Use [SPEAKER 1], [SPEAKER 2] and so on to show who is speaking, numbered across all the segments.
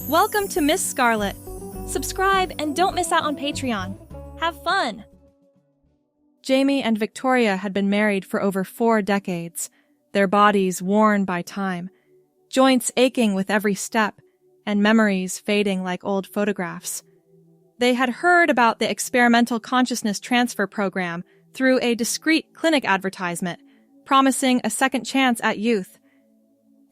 [SPEAKER 1] Welcome to Miss Scarlett. Subscribe and don't miss out on Patreon. Have fun! Jamie and Victoria had been married for over 4 decades, their bodies worn by time, joints aching with every step, and memories fading like old photographs. They had heard about the experimental consciousness transfer program through a discreet clinic advertisement, promising a second chance at youth.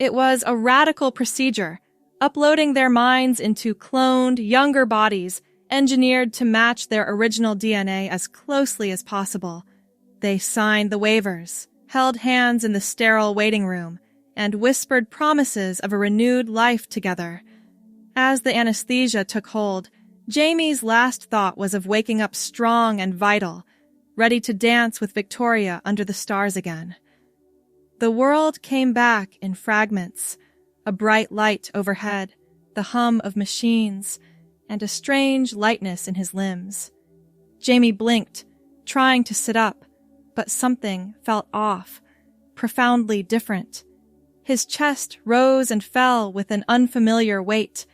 [SPEAKER 1] It was a radical procedure, uploading their minds into cloned, younger bodies, engineered to match their original DNA as closely as possible. They signed the waivers, held hands in the sterile waiting room, and whispered promises of a renewed life together. As the anesthesia took hold, Jamie's last thought was of waking up strong and vital, ready to dance with Victoria under the stars again. The world came back in fragments, a bright light overhead, the hum of machines, and a strange lightness in his limbs. Jamie blinked, trying to sit up, but something felt off, profoundly different. His chest rose and fell with an unfamiliar weight,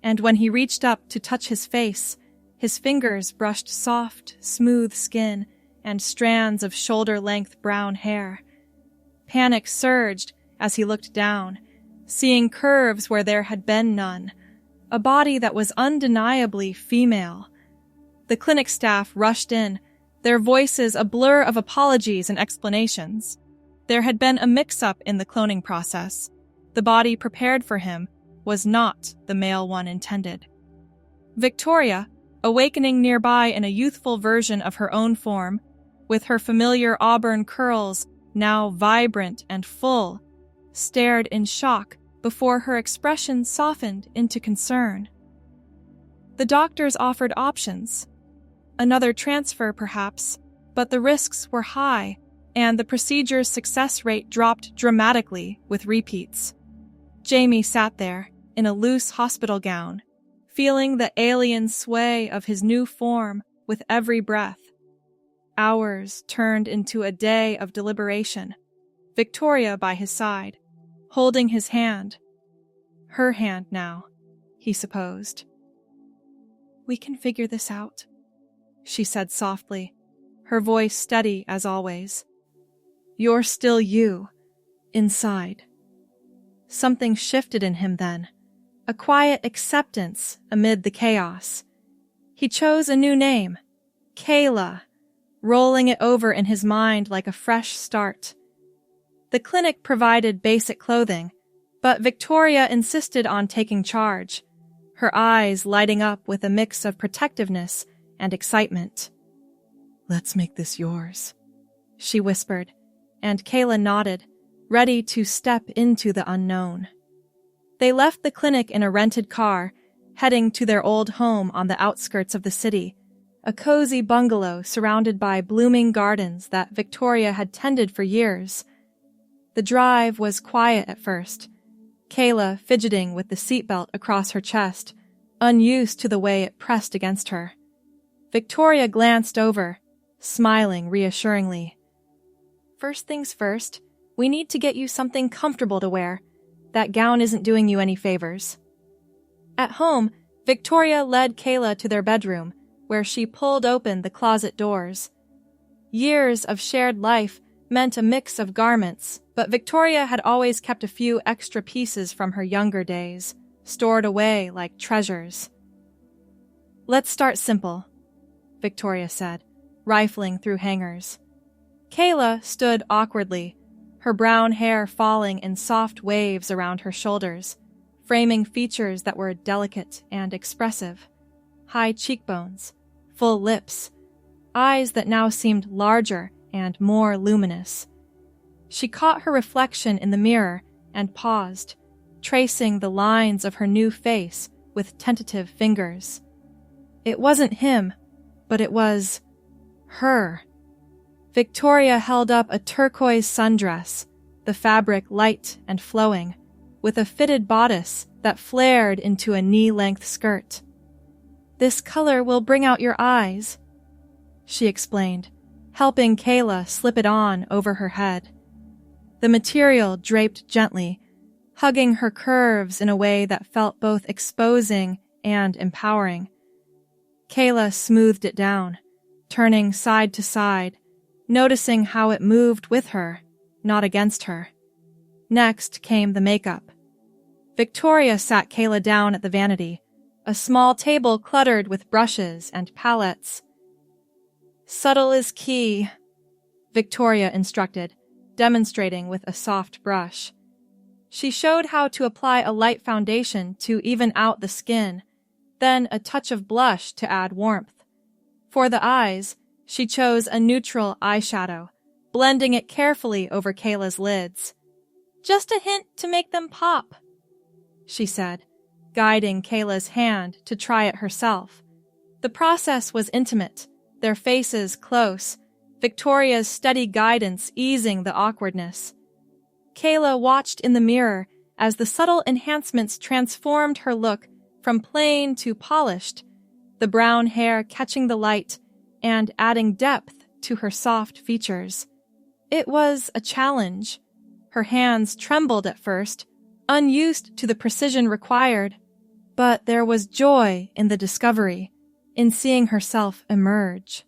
[SPEAKER 1] and when he reached up to touch his face, his fingers brushed soft, smooth skin and strands of shoulder-length brown hair. Panic surged as he looked down, seeing curves where there had been none, a body that was undeniably female. The clinic staff rushed in, their voices a blur of apologies and explanations. There had been a mix-up in the cloning process. The body prepared for him was not the male one intended. Victoria, awakening nearby in a youthful version of her own form, with her familiar auburn curls now vibrant and full, stared in shock before her expression softened into concern. The doctors offered options. Another transfer, perhaps, but the risks were high, and the procedure's success rate dropped dramatically with repeats. Jamie sat there, in a loose hospital gown, feeling the alien sway of his new form with every breath. Hours turned into a day of deliberation, Victoria by his side, holding his hand. Her hand now, he supposed. "We can figure this out," she said softly, her voice steady as always. "You're still you, inside." Something shifted in him then, a quiet acceptance amid the chaos. He chose a new name, Kayla, rolling it over in his mind like a fresh start. The clinic provided basic clothing, but Victoria insisted on taking charge, her eyes lighting up with a mix of protectiveness and excitement. "Let's make this yours," she whispered, and Kayla nodded, ready to step into the unknown. They left the clinic in a rented car, heading to their old home on the outskirts of the city, a cozy bungalow surrounded by blooming gardens that Victoria had tended for years. The drive was quiet at first, Kayla fidgeting with the seatbelt across her chest, unused to the way it pressed against her. Victoria glanced over, smiling reassuringly. "First things first, we need to get you something comfortable to wear. That gown isn't doing you any favors." At home, Victoria led Kayla to their bedroom, where she pulled open the closet doors. Years of shared life meant a mix of garments, but Victoria had always kept a few extra pieces from her younger days, stored away like treasures. "Let's start simple," Victoria said, rifling through hangers. Kayla stood awkwardly, her brown hair falling in soft waves around her shoulders, framing features that were delicate and expressive. High cheekbones, full lips, eyes that now seemed larger and more luminous. She caught her reflection in the mirror and paused, tracing the lines of her new face with tentative fingers. It wasn't him, but it was her. Victoria held up a turquoise sundress, the fabric light and flowing, with a fitted bodice that flared into a knee-length skirt. "This color will bring out your eyes," she explained, helping Kayla slip it on over her head. The material draped gently, hugging her curves in a way that felt both exposing and empowering. Kayla smoothed it down, turning side to side, noticing how it moved with her, not against her. Next came the makeup. Victoria sat Kayla down at the vanity, a small table cluttered with brushes and palettes. "Subtle is key," Victoria instructed, demonstrating with a soft brush. She showed how to apply a light foundation to even out the skin, then a touch of blush to add warmth. For the eyes, she chose a neutral eyeshadow, blending it carefully over Kayla's lids. "Just a hint to make them pop," she said, guiding Kayla's hand to try it herself. The process was intimate, their faces close, Victoria's steady guidance easing the awkwardness. Kayla watched in the mirror as the subtle enhancements transformed her look from plain to polished, the brown hair catching the light and adding depth to her soft features. It was a challenge. Her hands trembled at first, unused to the precision required, but there was joy in the discovery, in seeing herself emerge.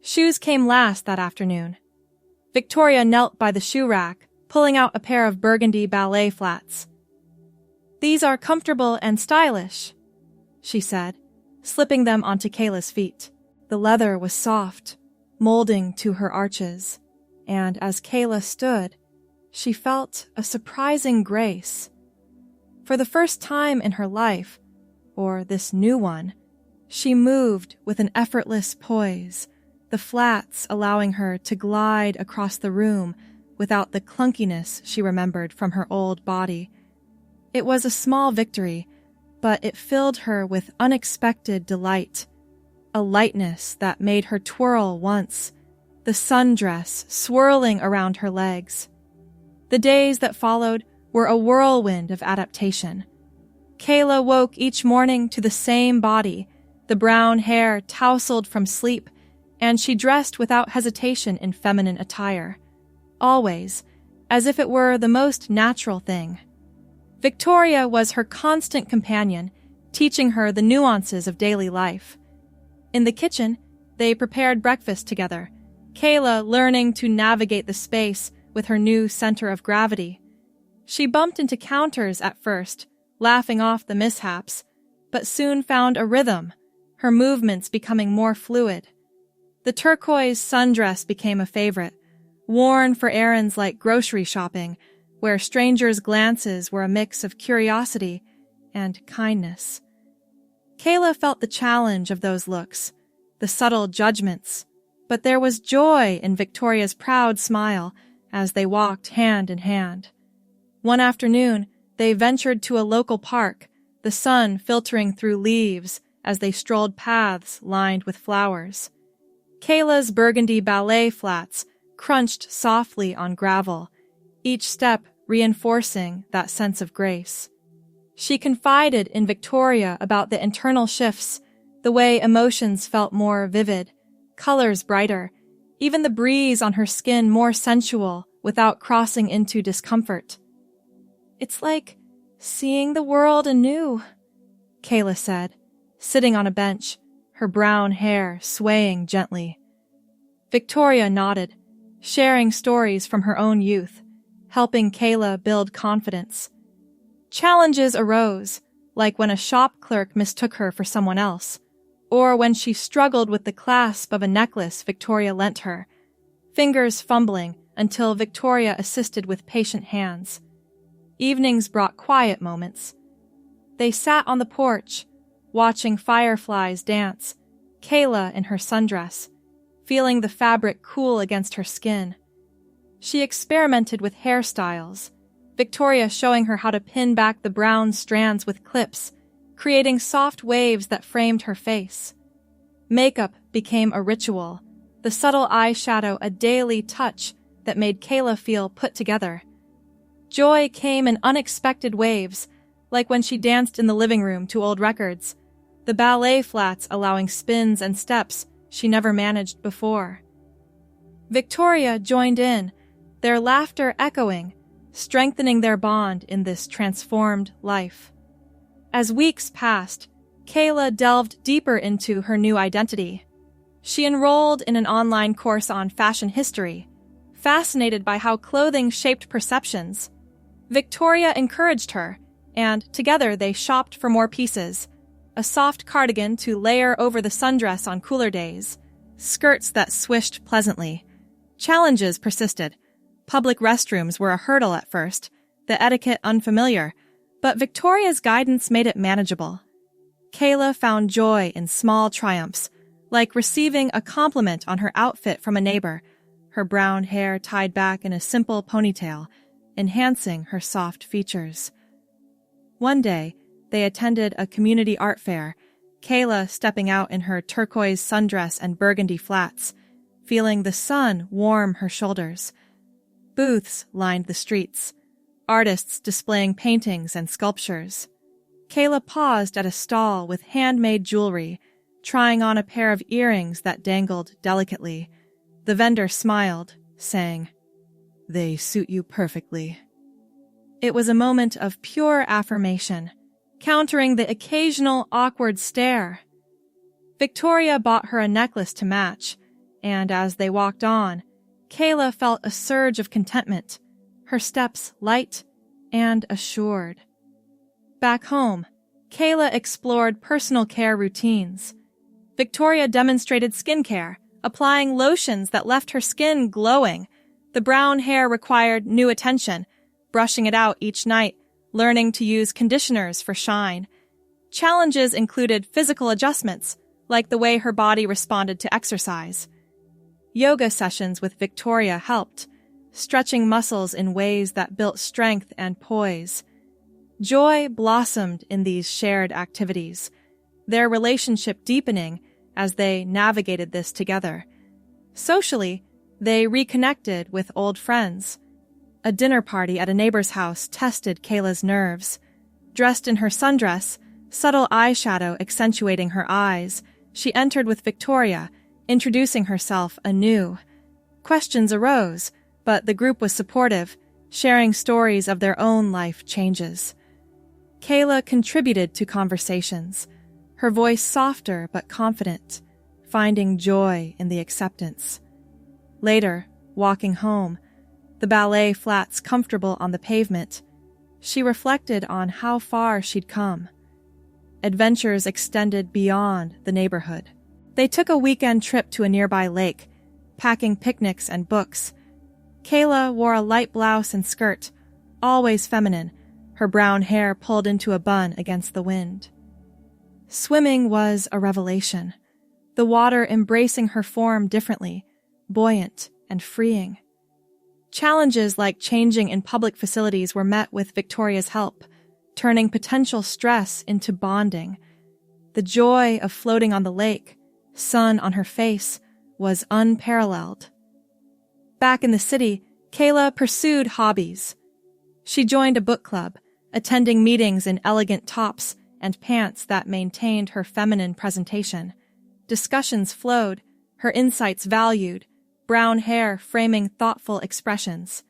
[SPEAKER 1] Shoes came last that afternoon. Victoria knelt by the shoe rack, pulling out a pair of burgundy ballet flats. "These are comfortable and stylish," she said, slipping them onto Kayla's feet. The leather was soft, molding to her arches, and as Kayla stood, she felt a surprising grace. For the first time in her life, or this new one, she moved with an effortless poise, the flats allowing her to glide across the room without the clunkiness she remembered from her old body. It was a small victory, but it filled her with unexpected delight, a lightness that made her twirl once, the sundress swirling around her legs. The days that followed were a whirlwind of adaptation. Kayla woke each morning to the same body, the brown hair tousled from sleep, and she dressed without hesitation in feminine attire, always, as if it were the most natural thing. Victoria was her constant companion, teaching her the nuances of daily life. In the kitchen, they prepared breakfast together, Kayla learning to navigate the space with her new center of gravity. She bumped into counters at first, laughing off the mishaps, but soon found a rhythm, her movements becoming more fluid. The turquoise sundress became a favorite, worn for errands like grocery shopping, where strangers' glances were a mix of curiosity and kindness. Kayla felt the challenge of those looks, the subtle judgments, but there was joy in Victoria's proud smile as they walked hand in hand. One afternoon, they ventured to a local park, the sun filtering through leaves as they strolled paths lined with flowers. Kayla's burgundy ballet flats crunched softly on gravel, each step reinforcing that sense of grace. She confided in Victoria about the internal shifts, the way emotions felt more vivid, colors brighter, even the breeze on her skin more sensual without crossing into discomfort. "It's like seeing the world anew," Kayla said, sitting on a bench, her brown hair swaying gently. Victoria nodded, sharing stories from her own youth, helping Kayla build confidence. Challenges arose, like when a shop clerk mistook her for someone else, or when she struggled with the clasp of a necklace Victoria lent her, fingers fumbling until Victoria assisted with patient hands. Evenings brought quiet moments. They sat on the porch, watching fireflies dance, Kayla in her sundress, feeling the fabric cool against her skin. She experimented with hairstyles, Victoria showing her how to pin back the brown strands with clips, creating soft waves that framed her face. Makeup became a ritual, the subtle eyeshadow a daily touch that made Kayla feel put together. Joy came in unexpected waves, like when she danced in the living room to old records, the ballet flats allowing spins and steps she never managed before. Victoria joined in, their laughter echoing, strengthening their bond in this transformed life. As weeks passed, Kayla delved deeper into her new identity. She enrolled in an online course on fashion history, fascinated by how clothing shaped perceptions. Victoria encouraged her, and together they shopped for more pieces: a soft cardigan to layer over the sundress on cooler days, skirts that swished pleasantly. Challenges persisted. Public restrooms were a hurdle at first, the etiquette unfamiliar, but Victoria's guidance made it manageable. Kayla found joy in small triumphs, like receiving a compliment on her outfit from a neighbor, her brown hair tied back in a simple ponytail, enhancing her soft features. One day, they attended a community art fair, Kayla stepping out in her turquoise sundress and burgundy flats, feeling the sun warm her shoulders. Booths lined the streets, artists displaying paintings and sculptures. Kayla paused at a stall with handmade jewelry, trying on a pair of earrings that dangled delicately. The vendor smiled, saying, "They suit you perfectly." It was a moment of pure affirmation, countering the occasional awkward stare. Victoria bought her a necklace to match, and as they walked on, Kayla felt a surge of contentment, her steps light and assured. Back home, Kayla explored personal care routines. Victoria demonstrated skincare, applying lotions that left her skin glowing. The brown hair required new attention, brushing it out each night, learning to use conditioners for shine. Challenges included physical adjustments, like the way her body responded to exercise. Yoga sessions with Victoria helped, stretching muscles in ways that built strength and poise. Joy blossomed in these shared activities, their relationship deepening as they navigated this together. Socially, they reconnected with old friends. A dinner party at a neighbor's house tested Kayla's nerves. Dressed in her sundress, subtle eyeshadow accentuating her eyes, she entered with Victoria, introducing herself anew. Questions arose, but the group was supportive, sharing stories of their own life changes. Kayla contributed to conversations, her voice softer but confident, finding joy in the acceptance. Later, walking home, the ballet flats comfortable on the pavement, she reflected on how far she'd come. Adventures extended beyond the neighborhood. They took a weekend trip to a nearby lake, packing picnics and books. Kayla wore a light blouse and skirt, always feminine, her brown hair pulled into a bun against the wind. Swimming was a revelation, the water embracing her form differently, buoyant and freeing. Challenges like changing in public facilities were met with Victoria's help, turning potential stress into bonding. The joy of floating on the lake, sun on her face, was unparalleled. Back in the city, Kayla pursued hobbies. She joined a book club, attending meetings in elegant tops and pants that maintained her feminine presentation. Discussions flowed, her insights valued, brown hair framing thoughtful expressions.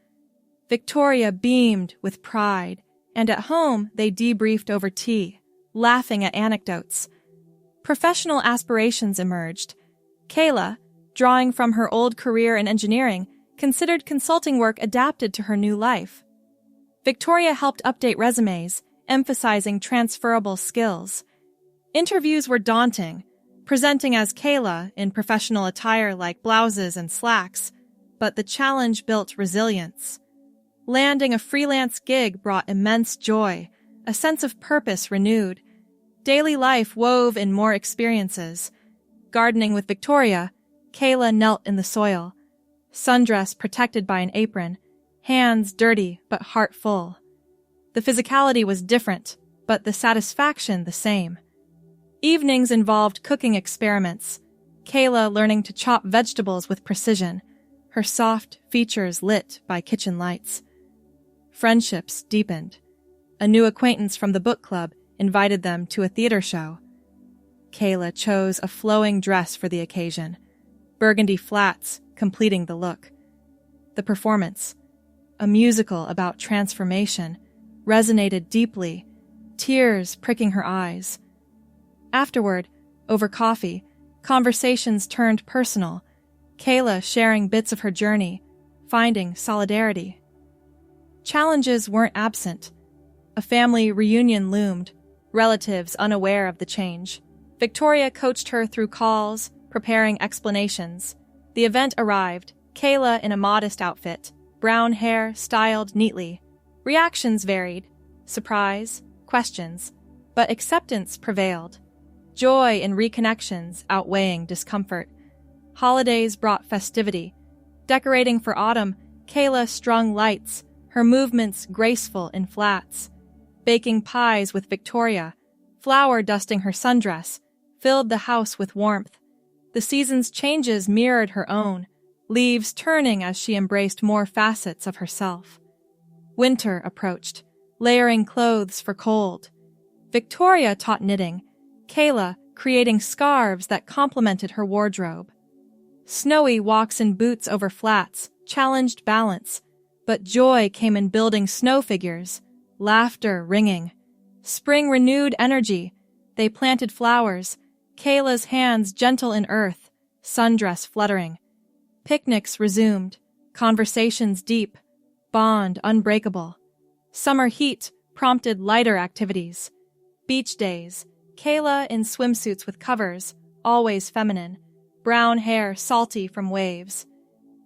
[SPEAKER 1] Victoria beamed with pride, and at home they debriefed over tea, laughing at anecdotes. Professional aspirations emerged. Kayla, drawing from her old career in engineering, considered consulting work adapted to her new life. Victoria helped update resumes, emphasizing transferable skills. Interviews were daunting, presenting as Kayla in professional attire like blouses and slacks, but the challenge built resilience. Landing a freelance gig brought immense joy, a sense of purpose renewed. Daily life wove in more experiences. Gardening with Victoria, Kayla knelt in the soil, sundress protected by an apron, hands dirty but heart full. The physicality was different, but the satisfaction the same. Evenings involved cooking experiments, Kayla learning to chop vegetables with precision, her soft features lit by kitchen lights. Friendships deepened. A new acquaintance from the book club invited them to a theater show. Kayla chose a flowing dress for the occasion, burgundy flats completing the look. The performance, a musical about transformation, resonated deeply, tears pricking her eyes. Afterward, over coffee, conversations turned personal, Kayla sharing bits of her journey, finding solidarity. Challenges weren't absent. A family reunion loomed, relatives unaware of the change. Victoria coached her through calls, preparing explanations. The event arrived, Kayla in a modest outfit, brown hair styled neatly. Reactions varied, surprise, questions, but acceptance prevailed. Joy in reconnections outweighing discomfort. Holidays brought festivity. Decorating for autumn, Kayla strung lights, her movements graceful in flats. Baking pies with Victoria, flour dusting her sundress, filled the house with warmth. The season's changes mirrored her own, leaves turning as she embraced more facets of herself. Winter approached, layering clothes for cold. Victoria taught knitting, Kayla creating scarves that complemented her wardrobe. Snowy walks in boots over flats challenged balance, but joy came in building snow figures, laughter ringing. Spring renewed energy. They planted flowers, Kayla's hands gentle in earth, sundress fluttering. Picnics resumed, conversations deep, bond unbreakable. Summer heat prompted lighter activities. Beach days, Kayla in swimsuits with covers, always feminine, brown hair salty from waves.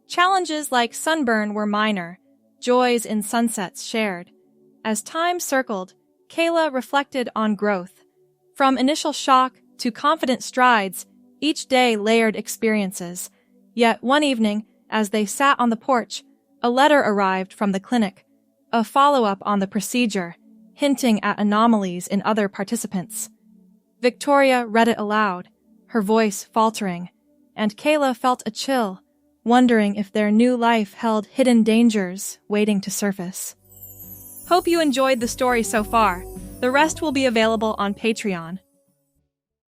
[SPEAKER 1] Challenges like sunburn were minor, joys in sunsets shared. As time circled, Kayla reflected on growth. From initial shock to confident strides, each day layered experiences. Yet one evening, as they sat on the porch, a letter arrived from the clinic, a follow-up on the procedure, hinting at anomalies in other participants. Victoria read it aloud, her voice faltering, and Kayla felt a chill, wondering if their new life held hidden dangers waiting to surface. Hope you enjoyed the story so far. The rest will be available on Patreon.